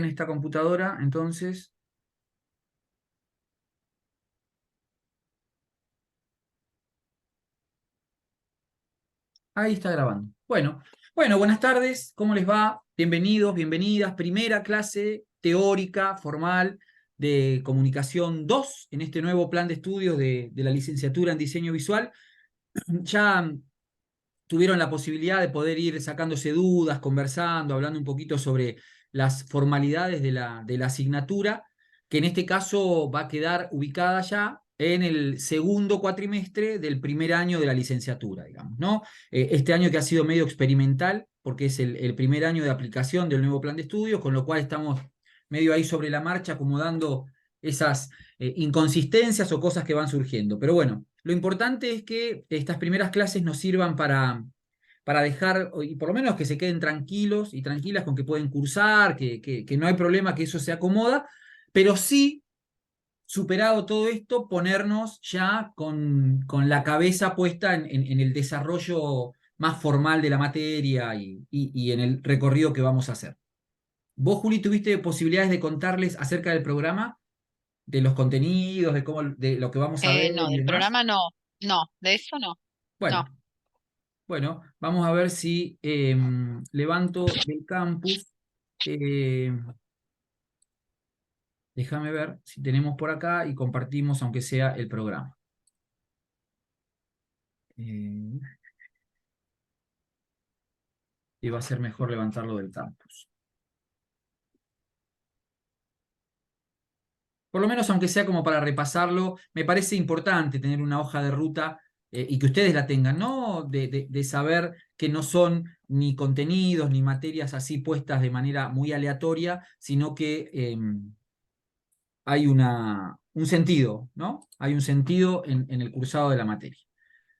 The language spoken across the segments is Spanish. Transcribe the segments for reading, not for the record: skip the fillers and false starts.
en esta computadora, entonces. Ahí está grabando. Bueno, buenas tardes, ¿cómo les va? Bienvenidos, bienvenidas. Primera clase teórica, formal, de Comunicación 2 en este nuevo plan de estudios de la licenciatura en Diseño Visual. Ya tuvieron la posibilidad de poder ir sacándose dudas, conversando, hablando un poquito sobre las formalidades de la asignatura, que en este caso va a quedar ubicada ya en el segundo cuatrimestre del primer año de la licenciatura, digamos, ¿no? Este año que ha sido medio experimental, porque es el primer año de aplicación del nuevo plan de estudios, con lo cual estamos medio ahí sobre la marcha acomodando esas inconsistencias o cosas que van surgiendo. Pero bueno, lo importante es que estas primeras clases nos sirvan para dejar, y por lo menos que se queden tranquilos y tranquilas con que pueden cursar, que no hay problema, que eso se acomoda, pero sí, superado todo esto, ponernos ya con la cabeza puesta en el desarrollo más formal de la materia y en el recorrido que vamos a hacer. ¿Vos, Juli, tuviste posibilidades de contarles acerca del programa, de los contenidos, de lo que vamos a ver No, y del demás? programa no, no, de eso no, no. Bueno, bueno, vamos a ver si levanto del campus. eh, Déjame ver si tenemos por acá y compartimos, aunque sea el programa. Eh, y va a ser mejor levantarlo del campus. Por lo menos, aunque sea como para repasarlo, me parece importante tener una hoja de ruta y que ustedes la tengan, ¿no? De saber que no son ni contenidos ni materias así puestas de manera muy aleatoria, sino que hay un sentido, ¿no? Hay un sentido en el cursado de la materia.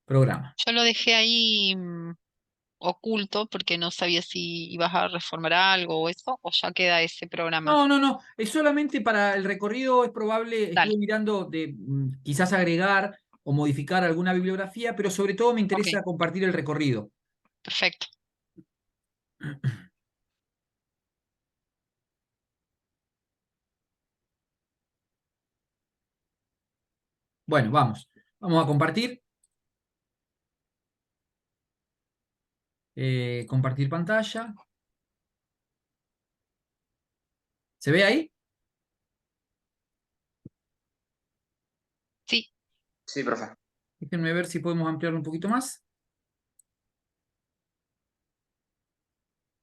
Programa. Yo lo dejé ahí oculto porque no sabía si ibas a reformar algo o eso, o ya queda ese programa. No, no, no. Es solamente para el recorrido, es probable, Dale, estuve mirando de quizás agregar o modificar alguna bibliografía, pero sobre todo me ok, interesa compartir el recorrido. perfecto. Bueno, vamos. Vamos a compartir. Compartir pantalla. ¿Se ve ahí? Sí, Sí, profe. Déjenme ver si podemos ampliarlo un poquito más.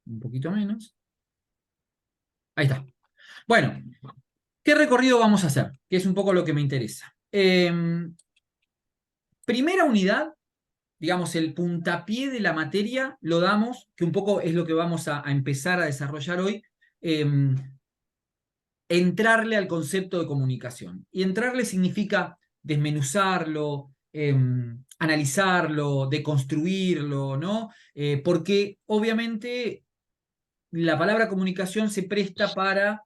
Un poquito menos. Ahí está. Bueno, ¿qué recorrido vamos a hacer? Que es un poco lo que me interesa. Primera unidad, digamos, el puntapié de la materia lo damos, que un poco es lo que vamos a empezar a desarrollar hoy, eh, entrarle al concepto de comunicación. Y entrarle significa desmenuzarlo, analizarlo, deconstruirlo, ¿no? Porque obviamente la palabra comunicación se presta para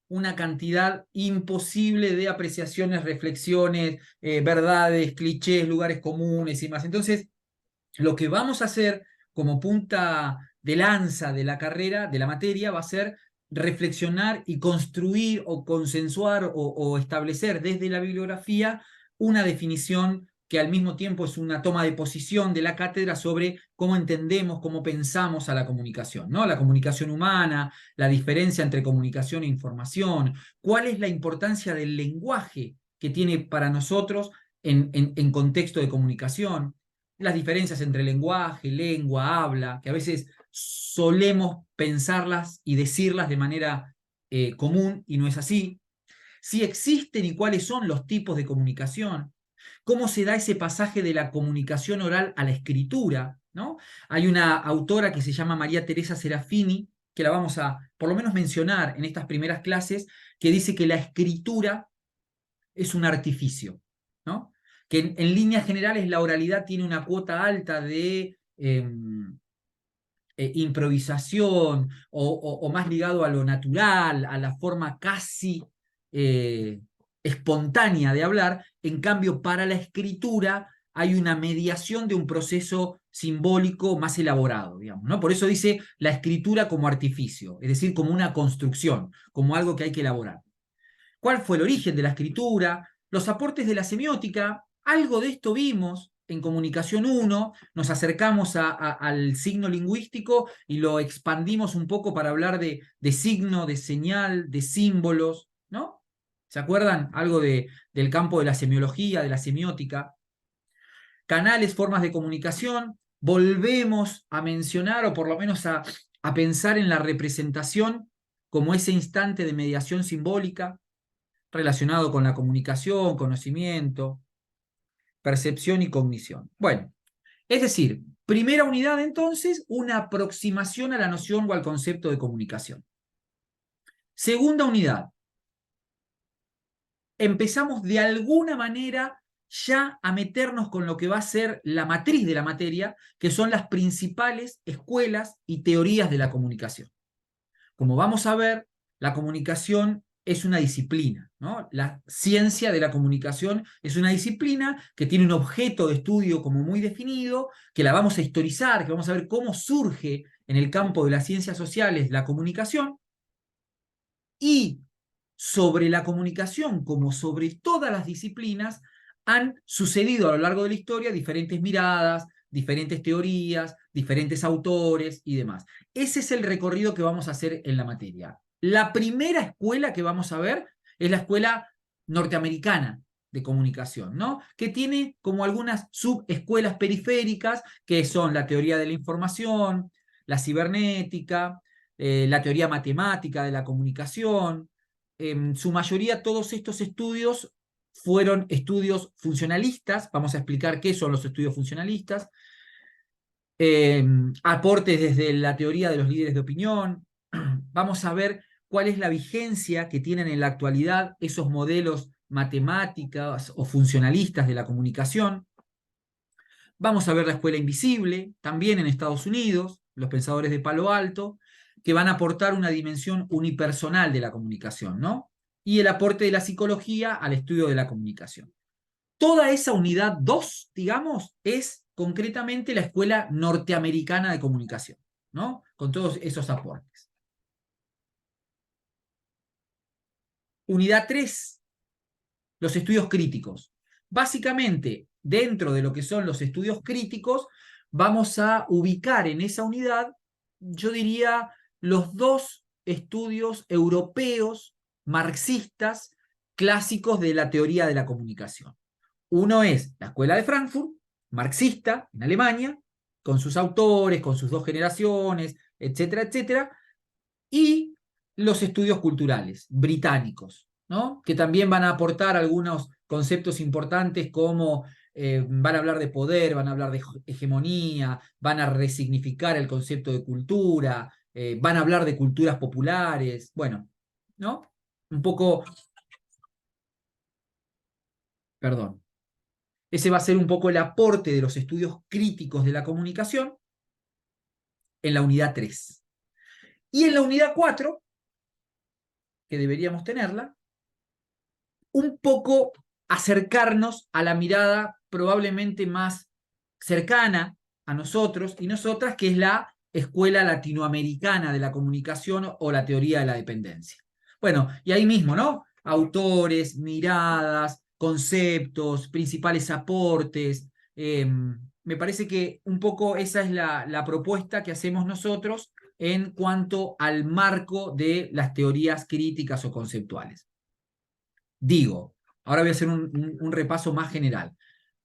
una cantidad imposible de apreciaciones, reflexiones, verdades, clichés, lugares comunes y más. Entonces, lo que vamos a hacer como punta de lanza de la carrera, de la materia, va a ser reflexionar y construir o consensuar o establecer desde la bibliografía una definición que al mismo tiempo es una toma de posición de la cátedra sobre cómo entendemos, cómo pensamos a la comunicación, ¿no? La comunicación humana, la diferencia entre comunicación e información, cuál es la importancia del lenguaje que tiene para nosotros en contexto de comunicación, las diferencias entre lenguaje, lengua, habla, que a veces solemos pensarlas y decirlas de manera común y no es así. Si existen y cuáles son los tipos de comunicación, cómo se da ese pasaje de la comunicación oral a la escritura, ¿no? Hay una autora que se llama María Teresa Serafini, que la vamos a por lo menos mencionar en estas primeras clases, que dice que la escritura es un artificio, ¿no? Que en líneas generales la oralidad tiene una cuota alta de improvisación o más ligado a lo natural, a la forma casi eh, espontánea de hablar. En cambio, para la escritura hay una mediación de un proceso simbólico más elaborado, digamos, ¿no? Por eso dice la escritura como artificio, es decir, como una construcción, como algo que hay que elaborar. ¿Cuál fue el origen de la escritura? Los aportes de la semiótica, algo de esto vimos en Comunicación 1, nos acercamos al signo lingüístico y lo expandimos un poco para hablar de signo, de señal, de símbolos, ¿no? ¿Se acuerdan? Algo del campo de la semiología, de la semiótica. Canales, formas de comunicación, volvemos a mencionar o por lo menos a pensar en la representación como ese instante de mediación simbólica relacionado con la comunicación, conocimiento, percepción y cognición. Bueno, es decir, primera unidad entonces, una aproximación a la noción o al concepto de comunicación. Segunda unidad, empezamos de alguna manera ya a meternos con lo que va a ser la matriz de la materia, que son las principales escuelas y teorías de la comunicación. Como vamos a ver, la comunicación es una disciplina, ¿no? La ciencia de la comunicación es una disciplina que tiene un objeto de estudio como muy definido, que la vamos a historizar, que vamos a ver cómo surge en el campo de las ciencias sociales la comunicación, y sobre la comunicación, como sobre todas las disciplinas, han sucedido a lo largo de la historia diferentes miradas, diferentes teorías, diferentes autores y demás. Ese es el recorrido que vamos a hacer en la materia. La primera escuela que vamos a ver es la escuela norteamericana de comunicación, ¿no? Que tiene como algunas subescuelas periféricas, que son la teoría de la información, la cibernética, la teoría matemática de la comunicación. En su mayoría todos estos estudios fueron estudios funcionalistas, vamos a explicar qué son los estudios funcionalistas, aportes desde la teoría de los líderes de opinión, vamos a ver cuál es la vigencia que tienen en la actualidad esos modelos matemáticos o funcionalistas de la comunicación. Vamos a ver la escuela invisible, también en Estados Unidos, los pensadores de Palo Alto, que van a aportar una dimensión unipersonal de la comunicación, ¿no? Y el aporte de la psicología al estudio de la comunicación. Toda esa unidad 2, digamos, es concretamente la escuela norteamericana de comunicación, ¿no? Con todos esos aportes. Unidad 3, los estudios críticos. Básicamente, dentro de lo que son los estudios críticos, vamos a ubicar en esa unidad, yo diría, los dos estudios europeos marxistas clásicos de la teoría de la comunicación. Uno es la Escuela de Frankfurt, marxista, en Alemania, con sus autores, con sus dos generaciones, etcétera, etcétera, y los estudios culturales británicos, ¿no? Que también van a aportar algunos conceptos importantes como van a hablar de poder, van a hablar de hegemonía, van a resignificar el concepto de cultura, van a hablar de culturas populares, bueno, ¿no? Un poco, perdón, ese va a ser un poco el aporte de los estudios críticos de la comunicación en la unidad 3. Y en la unidad 4, que deberíamos tenerla, un poco acercarnos a la mirada probablemente más cercana a nosotros y nosotras, que es la escuela latinoamericana de la comunicación o la teoría de la dependencia. Bueno, y ahí mismo, ¿no? Autores, miradas, conceptos, principales aportes. Me parece que un poco esa es la propuesta que hacemos nosotros en cuanto al marco de las teorías críticas o conceptuales. Digo, ahora voy a hacer un repaso más general.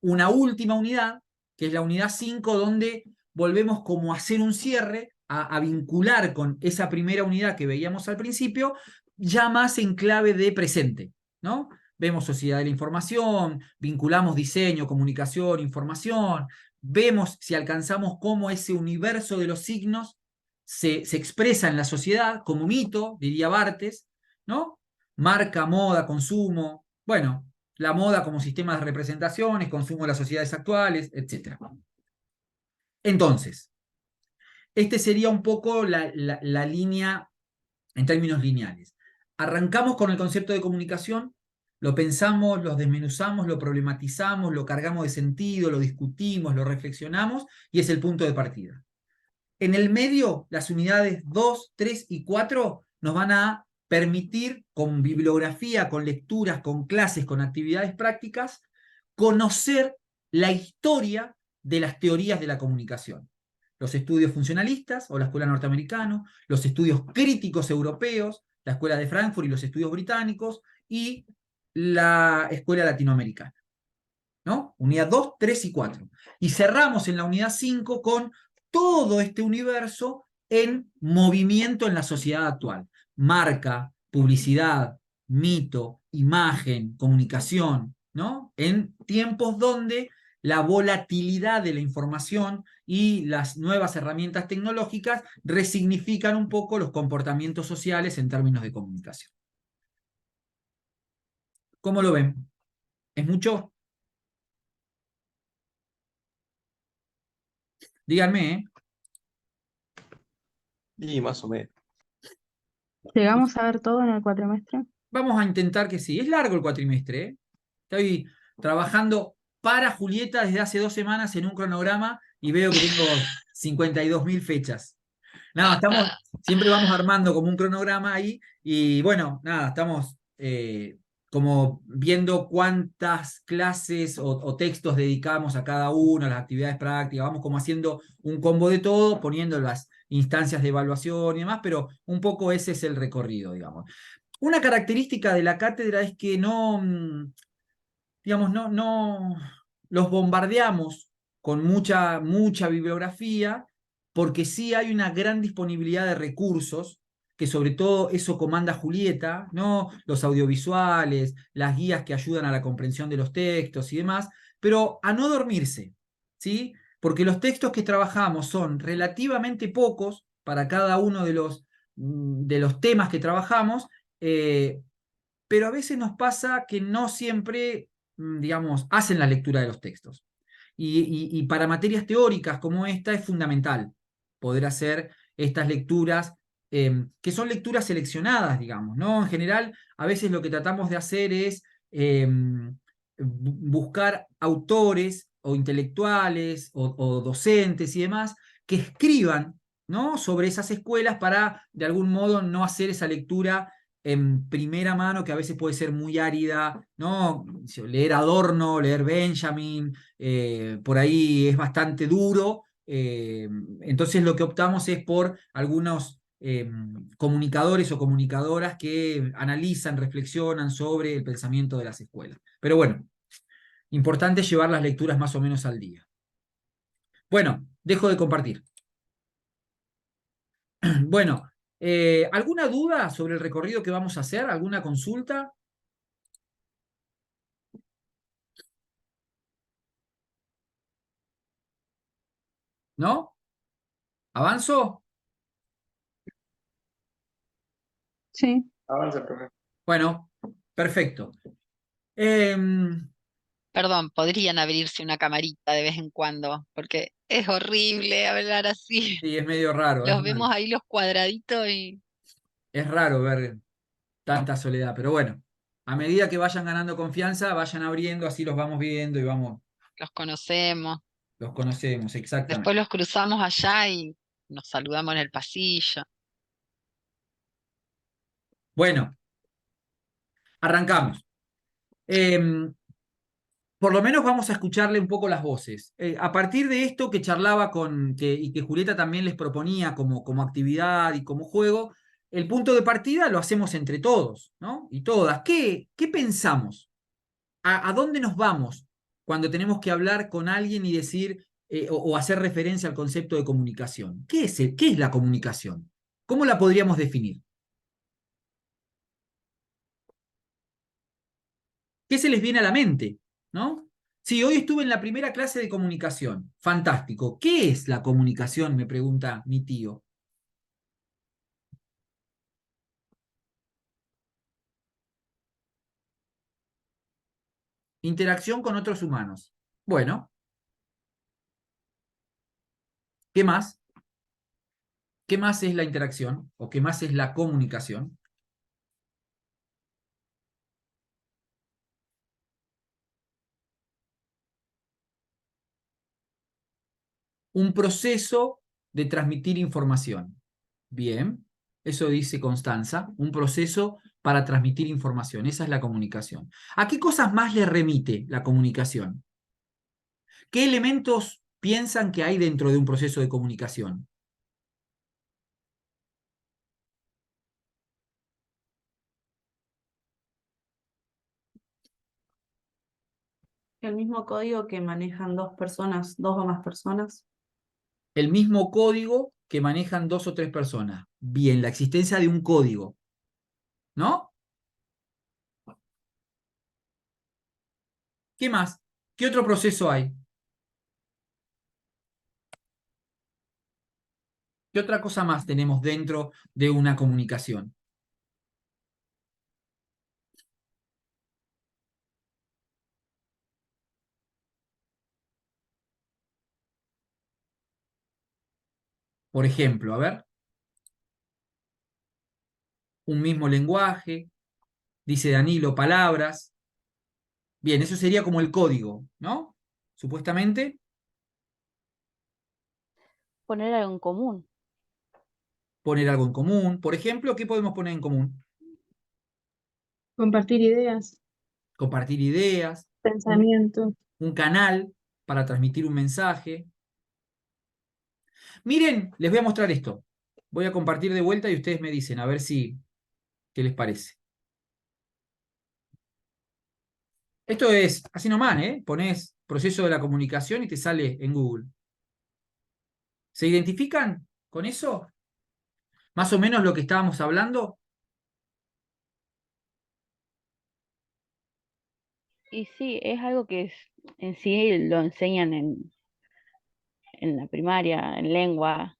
Una última unidad, que es la unidad 5, donde volvemos como a hacer un cierre, a vincular con esa primera unidad que veíamos al principio, ya más en clave de presente, ¿no? Vemos sociedad de la información, vinculamos diseño, comunicación, información, vemos si alcanzamos cómo ese universo de los signos se expresa en la sociedad como mito, diría Barthes, ¿no? Marca, moda, consumo, bueno, la moda como sistema de representaciones, consumo de las sociedades actuales, etc. Entonces, este sería un poco la línea en términos lineales. Arrancamos con el concepto de comunicación, lo pensamos, lo desmenuzamos, lo problematizamos, lo cargamos de sentido, lo discutimos, lo reflexionamos y es el punto de partida. En el medio, las unidades 2, 3 y 4 nos van a permitir, con bibliografía, con lecturas, con clases, con actividades prácticas, conocer la historia de las teorías de la comunicación. Los estudios funcionalistas o la escuela norteamericana, los estudios críticos europeos, la escuela de Frankfurt y los estudios británicos, y la escuela latinoamericana. ¿No? Unidad 2, 3 y 4. Y cerramos en la unidad 5 con todo este universo en movimiento en la sociedad actual. Marca, publicidad, mito, imagen, comunicación, ¿no? En tiempos donde la volatilidad de la información y las nuevas herramientas tecnológicas resignifican un poco los comportamientos sociales en términos de comunicación. ¿Cómo lo ven? ¿Es mucho? Díganme, ¿eh? Y más o menos. ¿Llegamos a ver todo en el cuatrimestre? Vamos a intentar que sí. Es largo el cuatrimestre, ¿eh? Estoy trabajando para Julieta desde hace 2 semanas en un cronograma y veo que tengo 52.000 fechas. No, siempre vamos armando como un cronograma ahí y bueno, nada, estamos como viendo cuántas clases o textos dedicamos a cada uno, a las actividades prácticas, vamos como haciendo un combo de todo, poniendo las instancias de evaluación y demás, pero un poco ese es el recorrido, digamos. Una característica de la cátedra es que no, digamos, no los bombardeamos con mucha bibliografía, porque sí hay una gran disponibilidad de recursos, que sobre todo eso comanda Julieta, ¿no? Los audiovisuales, las guías que ayudan a la comprensión de los textos y demás, pero a no dormirse, ¿sí? Porque los textos que trabajamos son relativamente pocos para cada uno de los temas que trabajamos, eh, pero a veces nos pasa que no siempre, digamos, hacen la lectura de los textos. Y para materias teóricas como esta es fundamental poder hacer estas lecturas, que son lecturas seleccionadas, digamos, ¿no? En general, a veces lo que tratamos de hacer es buscar autores o intelectuales o docentes y demás que escriban, ¿no? Sobre esas escuelas para, de algún modo, no hacer esa lectura en primera mano, que a veces puede ser muy árida, ¿no? Leer Adorno, leer Benjamin, por ahí es bastante duro. Entonces lo que optamos es por algunos comunicadores o comunicadoras que analizan, reflexionan sobre el pensamiento de las escuelas. Pero bueno, importante llevar las lecturas más o menos al día. Bueno, dejo de compartir. Bueno, ¿alguna duda sobre el recorrido que vamos a hacer? ¿Alguna consulta? ¿No? ¿Avanzo? Sí. Avanza, profe. Bueno, perfecto. Perdón, podrían abrirse una camarita de vez en cuando, porque es horrible hablar así. Sí, es medio raro, Los vemos ahí los cuadraditos y es raro ver tanta soledad, pero bueno, a medida que vayan ganando confianza, vayan abriendo, así los vamos viendo y los conocemos. los conocemos, Después exactamente. los cruzamos allá y nos saludamos en el pasillo. Bueno, arrancamos. Por lo menos vamos a escucharle un poco las voces. A partir de esto que charlaba y que Julieta también les proponía como actividad y como juego, el punto de partida lo hacemos entre todos, ¿no? Y todas. ¿Qué pensamos? ¿A dónde nos vamos cuando tenemos que hablar con alguien y decir o hacer referencia al concepto de comunicación? ¿Qué es la comunicación? ¿Cómo la podríamos definir? ¿Qué se les viene a la mente? ¿No? Sí, hoy estuve en la primera clase de comunicación. Fantástico. ¿Qué es la comunicación? Me pregunta mi tío. Interacción con otros humanos. Bueno, ¿qué más? ¿Qué más es la interacción? ¿O qué más es la comunicación? un proceso de transmitir información. Bien, eso dice Constanza, un proceso para transmitir información. Esa es la comunicación. ¿A qué cosas más le remite la comunicación? ¿Qué elementos piensan que hay dentro de un proceso de comunicación? El mismo código que manejan dos personas, dos o más personas. El mismo código que manejan 2 o 3 personas. Bien, la existencia de un código, ¿no? ¿Qué más? ¿Qué otro proceso hay? ¿Qué otra cosa más tenemos dentro de una comunicación? Por ejemplo, a ver, un mismo lenguaje, dice Danilo, palabras. Bien, eso sería como el código, ¿no? Supuestamente, Poner algo en común. poner algo en común. Por ejemplo, ¿qué podemos poner en común? Compartir ideas, Compartir ideas, un, pensamientos. un canal para transmitir un mensaje. Miren, les voy a mostrar esto. Voy a compartir de vuelta y ustedes me dicen, a ver si, ¿qué les parece? Esto es así nomás, ¿eh? Ponés proceso de la comunicación y te sale en Google. ¿Se identifican con eso? Más o menos lo que estábamos hablando. Y sí, es algo que en sí lo enseñan en la primaria, en lengua,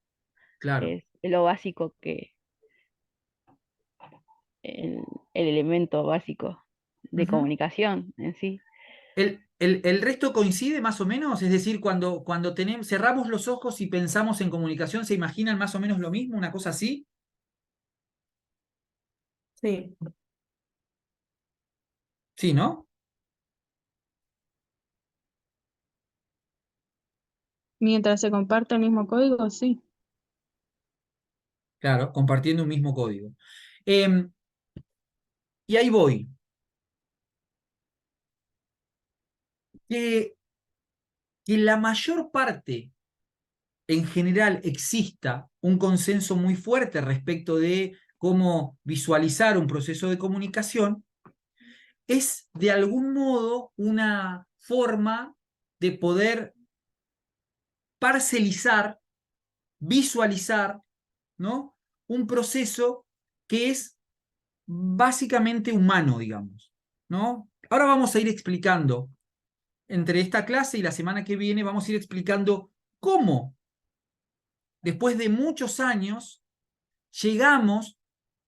Claro. es lo básico el, el elemento básico de Ujú. comunicación en sí. El resto coincide más o menos, es decir, cuando tenemos, cerramos los ojos y pensamos en comunicación, ¿se imaginan más o menos lo mismo? ¿Una cosa así? Sí. Sí, ¿no? Mientras se comparte el mismo código, sí. Claro, compartiendo un mismo código. Em, y ahí voy. Que, que la mayor parte, en general, exista un consenso muy fuerte respecto de cómo visualizar un proceso de comunicación, es de algún modo una forma de poder parcelizar, visualizar, ¿no? Un proceso que es básicamente humano, digamos, ¿no? Ahora vamos a ir explicando, entre esta clase y la semana que viene, vamos a ir explicando cómo, después de muchos años, llegamos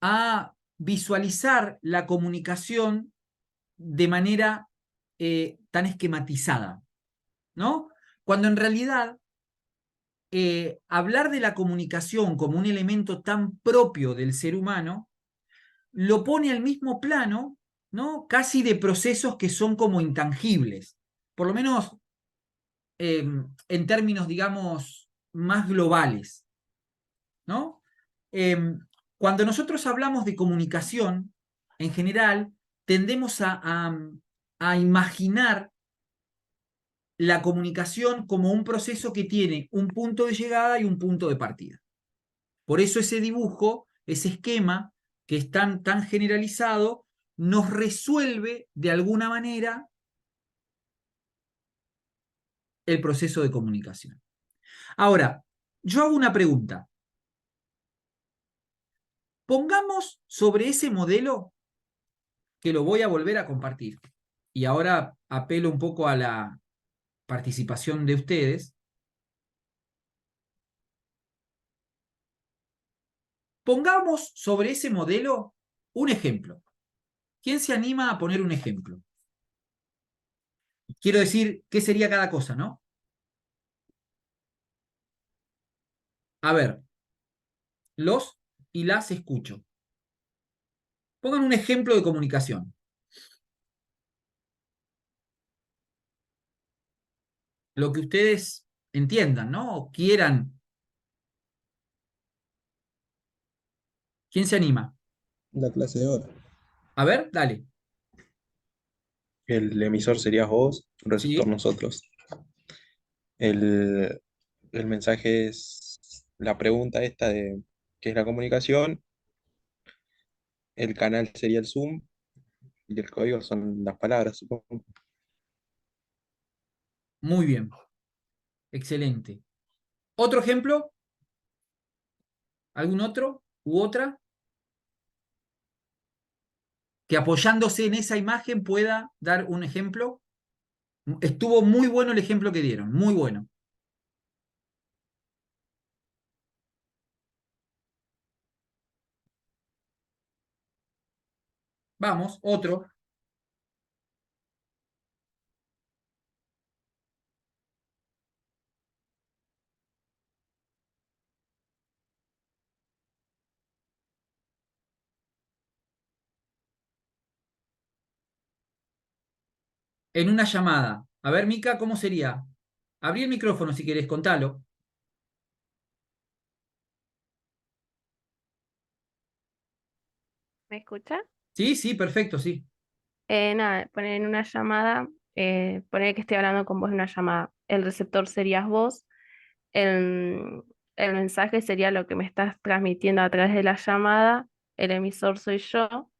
a visualizar la comunicación de manera tan esquematizada, ¿no? Cuando en realidad hablar de la comunicación como un elemento tan propio del ser humano lo pone al mismo plano, ¿no? Casi de procesos que son como intangibles, por lo menos en términos, digamos, más globales, ¿no? Eh, Cuando nosotros hablamos de comunicación, en general, tendemos a imaginar la comunicación como un proceso que tiene un punto de llegada y un punto de partida. Por eso ese dibujo, ese esquema que es tan generalizado, nos resuelve de alguna manera el proceso de comunicación. Ahora, yo hago una pregunta. Pongamos sobre ese modelo, que lo voy a volver a compartir, y ahora apelo un poco a la participación de ustedes, pongamos sobre ese modelo un ejemplo. ¿Quién se anima a poner un ejemplo? Quiero decir, ¿qué sería cada cosa, no? A ver, los y las escucho. Pongan un ejemplo de comunicación. Lo que ustedes entiendan, ¿no? O quieran. ¿Quién se anima? La clase de ahora. A ver, dale. El emisor serías vos, el receptor Sí, nosotros. El, el mensaje es la pregunta esta de qué es la comunicación. El canal sería el Zoom y el código son las palabras, supongo. muy bien. Excelente. ¿Otro ejemplo? ¿Algún otro u otra? Que apoyándose en esa imagen pueda dar un ejemplo. Estuvo muy bueno el ejemplo que dieron, muy bueno. Vamos, otro. En una llamada. A ver, Mica, ¿cómo sería? Abrí el micrófono si querés, contalo. ¿Me escucha? Sí, sí, perfecto, sí. Nada, poner en una llamada, poner que estoy hablando con vos en una llamada. El receptor serías vos, el, el mensaje sería lo que me estás transmitiendo a través de la llamada, el emisor soy yo,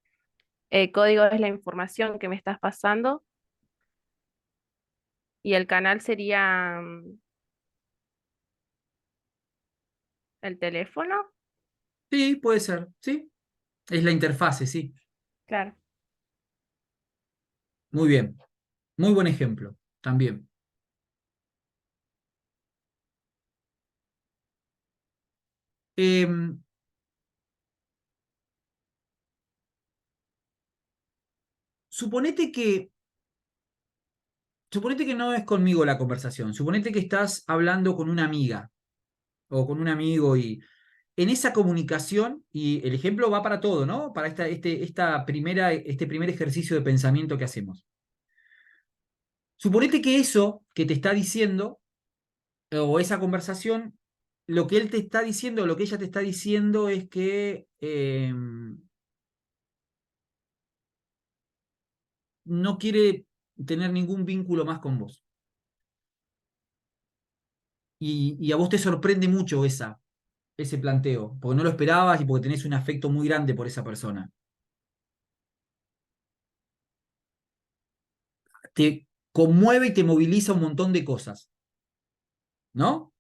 el código es la información que me estás pasando y el canal sería el teléfono, Sí, puede ser, sí. Es la interfase, sí. claro. Muy bien. Muy buen ejemplo, también. Em, suponete que, suponete que no es conmigo la conversación. Suponete que estás hablando con una amiga o con un amigo y en esa comunicación, y el ejemplo va para todo, ¿no? Para este primer ejercicio de pensamiento que hacemos. Suponete que eso que te está diciendo, o esa conversación, lo que él te está diciendo, lo que ella te está diciendo es que no quiere tener ningún vínculo más con vos. Y a vos te sorprende mucho ese planteo, porque no lo esperabas y porque tenés un afecto muy grande por esa persona. Te conmueve y te moviliza un montón de cosas, ¿no?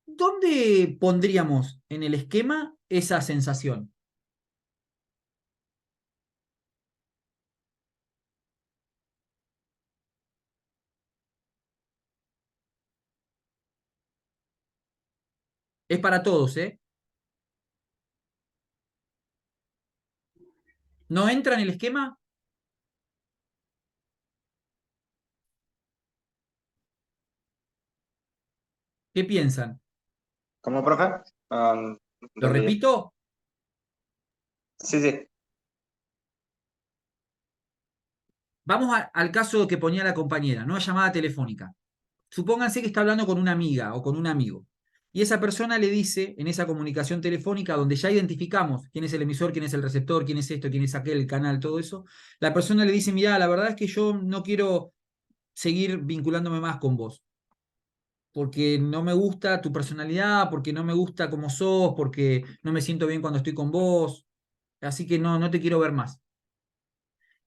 ¿Dónde pondríamos en el esquema esa sensación? Es para todos, ¿eh? ¿No entra en el esquema? ¿Qué piensan? ¿Cómo, profe? Ah, no ¿Lo entendí. repito? Sí, sí. Vamos al caso que ponía la compañera, no a llamada telefónica. Supónganse que está hablando con una amiga o con un amigo. Y esa persona le dice, en esa comunicación telefónica, donde ya identificamos quién es el emisor, quién es el receptor, quién es esto, quién es aquel, el canal, todo eso, la persona le dice, mira, la verdad es que yo no quiero seguir vinculándome más con vos, porque no me gusta tu personalidad, porque no me gusta cómo sos, porque no me siento bien cuando estoy con vos, así que no te quiero ver más.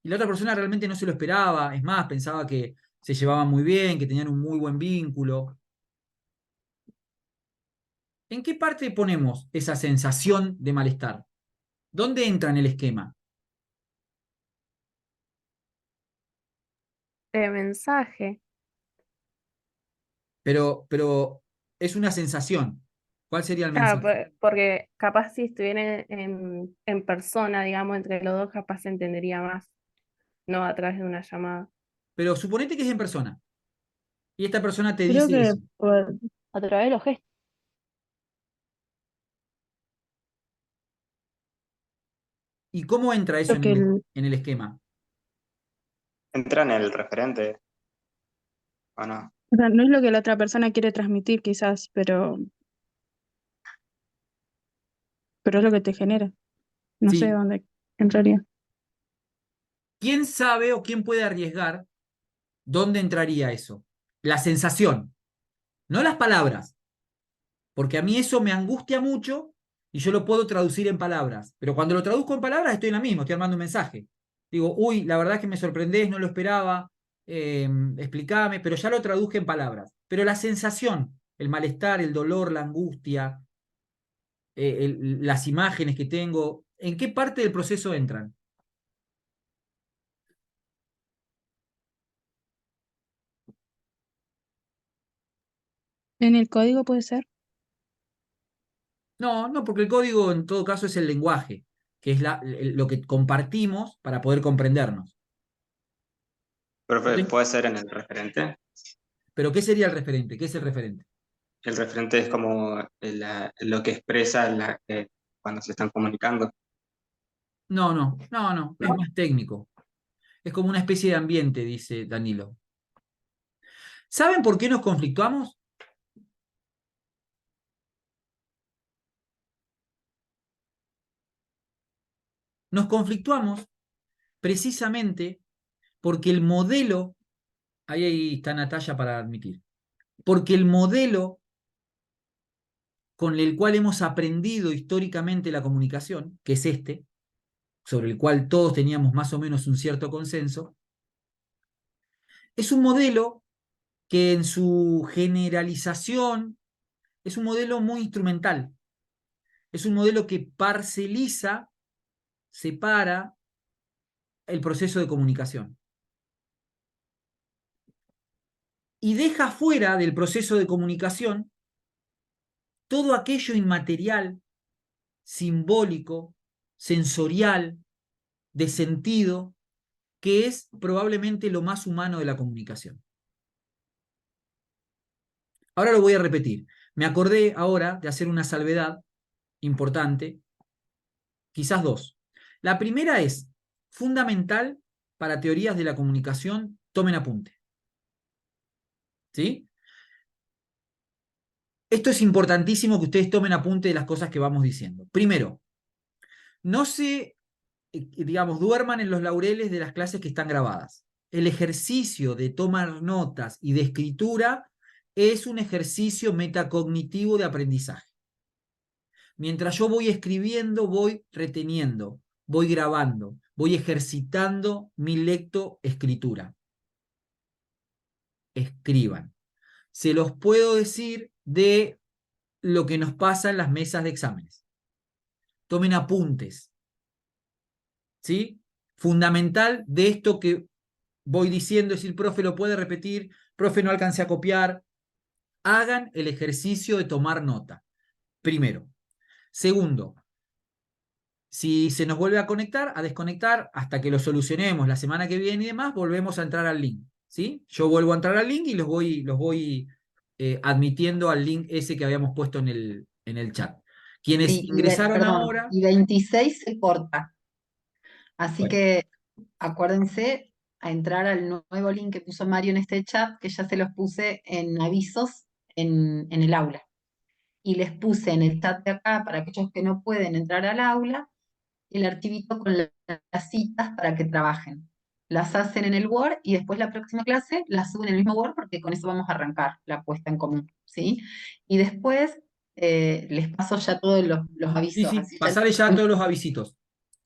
Y la otra persona realmente no se lo esperaba, es más, pensaba que se llevaban muy bien, que tenían un muy buen vínculo. ¿En qué parte ponemos esa sensación de malestar? ¿Dónde entra en el esquema? Mensaje. Pero es una sensación. ¿Cuál sería el Claro, mensaje? porque capaz si estuviera en persona, digamos, entre los dos, capaz se entendería más, no a través de una llamada. Pero suponete que es en persona y esta persona te Creo dice que eso. A través de los gestos. ¿Y cómo entra eso creo que el, en el esquema? Entra en el referente. ¿o no? O sea, no es lo que la otra persona quiere transmitir quizás, pero es lo que te genera. No sé Sí. dónde entraría. ¿Quién sabe o quién puede arriesgar dónde entraría eso? La sensación, no las palabras, porque a mí eso me angustia mucho y yo lo puedo traducir en palabras, pero cuando lo traduzco en palabras estoy en la misma, estoy armando un mensaje. Digo, uy, la verdad es que me sorprendés, no lo esperaba, explícame, pero ya lo traduje en palabras. Pero la sensación, el malestar, el dolor, la angustia, las imágenes que tengo, ¿en qué parte del proceso entran? ¿En el código puede ser? No, no, porque el código en todo caso es el lenguaje, que es lo que compartimos para poder comprendernos. Profe, ¿Sí? puede ser en el referente. Pero ¿qué sería el referente? ¿Qué es el referente? El referente es como lo que expresa cuando se están comunicando, No, no, no, no, es ¿no? más técnico. Es como una especie de ambiente, dice Danilo. ¿Saben por qué nos conflictuamos? Nos conflictuamos precisamente porque el modelo, ahí está Natalia para admitir, porque el modelo con el cual hemos aprendido históricamente la comunicación, que es este, sobre el cual todos teníamos más o menos un cierto consenso, es un modelo que en su generalización es un modelo muy instrumental, es un modelo que parceliza, separa el proceso de comunicación y deja fuera del proceso de comunicación todo aquello inmaterial, simbólico, sensorial, de sentido, que es probablemente lo más humano de la comunicación. Ahora lo voy a repetir. Me acordé ahora de hacer una salvedad importante, quizás dos. La primera es fundamental para teorías de la comunicación, tomen apunte. ¿Sí? Esto es importantísimo que ustedes tomen apunte de las cosas que vamos diciendo. Primero, no se, digamos, duerman en los laureles de las clases que están grabadas. El ejercicio de tomar notas y de escritura es un ejercicio metacognitivo de aprendizaje. Mientras yo voy escribiendo, voy reteniendo, voy grabando, voy ejercitando mi lectoescritura. Escriban. Se los puedo decir de lo que nos pasa en las mesas de exámenes. Tomen apuntes. ¿Sí? Fundamental de esto que voy diciendo, es decir, profe, lo puede repetir, profe, no alcancé a copiar. Hagan el ejercicio de tomar nota. Primero. Segundo, si se nos vuelve a conectar, a desconectar, hasta que lo solucionemos la semana que viene y demás, volvemos a entrar al link. ¿Sí? Yo vuelvo a entrar al link y los voy admitiendo al link ese que habíamos puesto en el chat. Quienes Sí, ingresaron perdón, ahora, y 26 se corta. Así bueno, que acuérdense a entrar al nuevo link que puso Mario en este chat, que ya se los puse en avisos en el aula. Y les puse en el chat de acá, para aquellos que no pueden entrar al aula, el archivito con las citas para que trabajen. Las hacen en el Word y después la próxima clase las suben en el mismo Word porque con eso vamos a arrancar la puesta en común, ¿sí? Y después les paso ya todos los sí, avisos. sí, Así ya pasarle ya todos los avisitos.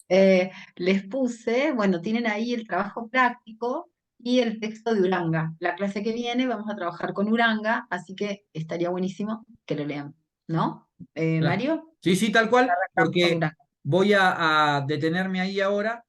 les puse, bueno, tienen ahí el trabajo práctico y el texto de Uranga. La clase que viene vamos a trabajar con Uranga, así que estaría buenísimo que lo lean, ¿no? Claro. Mario, Sí, sí, tal cual, arrancamos con porque Uranga. voy a detenerme ahí ahora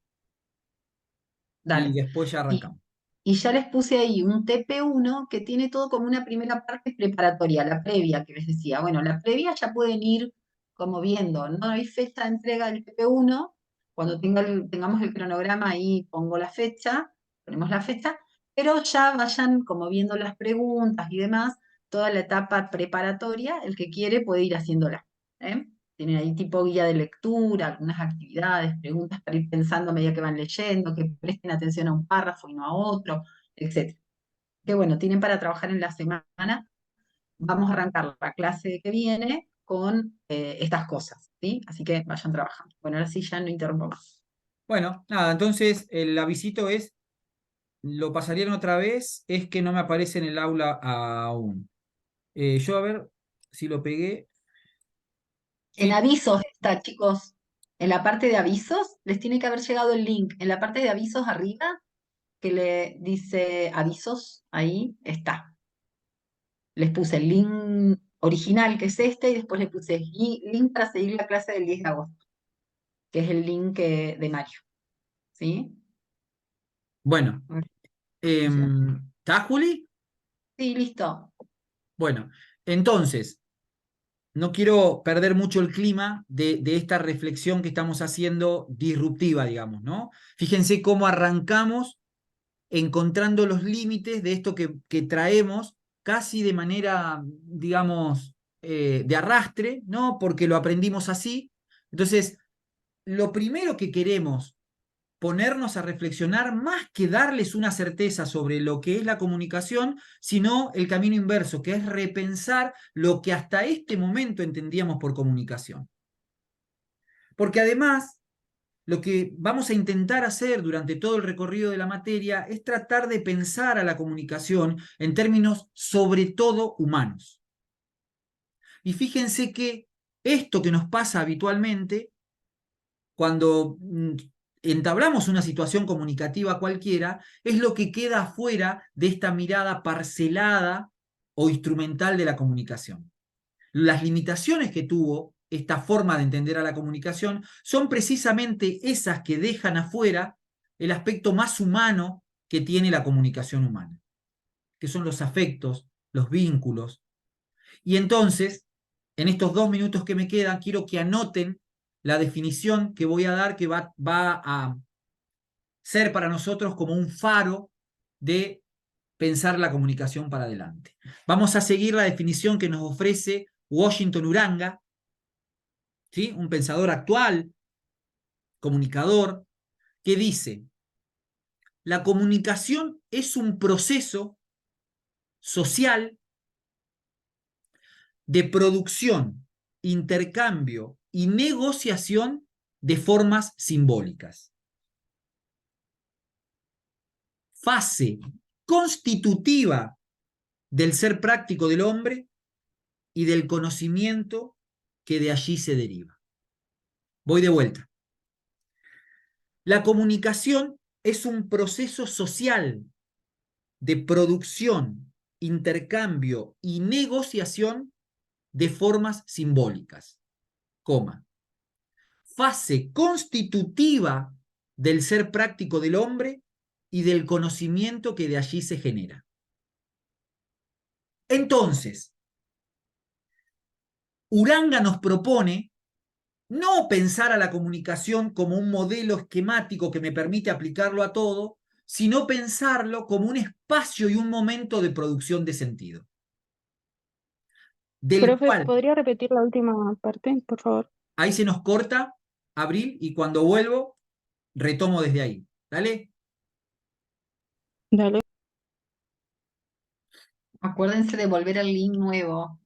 y Dale. después ya Y, arrancamos. y ya les puse ahí un TP1 que tiene todo como una primera parte preparatoria, la previa que les decía. Bueno, la previa ya pueden ir como viendo, no hay fecha de entrega del TP1. Cuando tengamos el cronograma ahí pongo la fecha, ponemos la fecha, pero ya vayan como viendo las preguntas y demás, toda la etapa preparatoria, el que quiere puede ir haciéndola. ¿Eh? Tienen ahí tipo guía de lectura, algunas actividades, preguntas para ir pensando a medida que van leyendo, que presten atención a un párrafo y no a otro, etc. que bueno, tienen para trabajar en la semana. Vamos a arrancar la clase que viene con estas cosas, ¿sí? Así que vayan trabajando. Bueno, ahora sí ya no interrumpo más. Bueno, nada, entonces el avisito es, lo pasarían otra vez, es que no me aparece en el aula aún. Yo a ver si lo pegué. En Sí, avisos está, chicos. En la parte de avisos les tiene que haber llegado el link. En la parte de avisos arriba, que le dice avisos, ahí está. Les puse el link original, que es este, y después le puse link para seguir la clase del 10 de agosto, que es el link de Mario. ¿Sí? bueno. ¿Está, Juli? Sí, listo. Bueno, entonces, no quiero perder mucho el clima de esta reflexión que estamos haciendo disruptiva, digamos, ¿no? Fíjense cómo arrancamos encontrando los límites de esto que traemos casi de manera, digamos, de arrastre, ¿no? Porque lo aprendimos así. Entonces, lo primero que queremos ponernos a reflexionar más que darles una certeza sobre lo que es la comunicación, sino el camino inverso, que es repensar lo que hasta este momento entendíamos por comunicación. Porque además, lo que vamos a intentar hacer durante todo el recorrido de la materia es tratar de pensar a la comunicación en términos sobre todo humanos. Y fíjense que esto que nos pasa habitualmente, cuando entablamos una situación comunicativa cualquiera, es lo que queda afuera de esta mirada parcelada o instrumental de la comunicación. Las limitaciones que tuvo esta forma de entender a la comunicación son precisamente esas que dejan afuera el aspecto más humano que tiene la comunicación humana, que son los afectos, los vínculos. Y entonces, en estos 2 minutos que me quedan, quiero que anoten la definición que voy a dar, que va a ser para nosotros como un faro de pensar la comunicación para adelante. Vamos a seguir la definición que nos ofrece Washington Uranga, ¿sí? Un pensador actual, comunicador, que dice: la comunicación es un proceso social de producción, intercambio y negociación de formas simbólicas. Fase constitutiva del ser práctico del hombre y del conocimiento que de allí se deriva. Voy de vuelta. La comunicación es un proceso social de producción, intercambio y negociación de formas simbólicas, coma. Fase constitutiva del ser práctico del hombre y del conocimiento que de allí se genera. Entonces, Uranga nos propone no pensar a la comunicación como un modelo esquemático que me permite aplicarlo a todo, sino pensarlo como un espacio y un momento de producción de sentido. Del Profe, cual, ¿podría repetir la última parte, por favor? ahí se nos corta, Abril, y cuando vuelvo, retomo desde ahí. ¿Dale? Dale. Acuérdense de volver al link nuevo.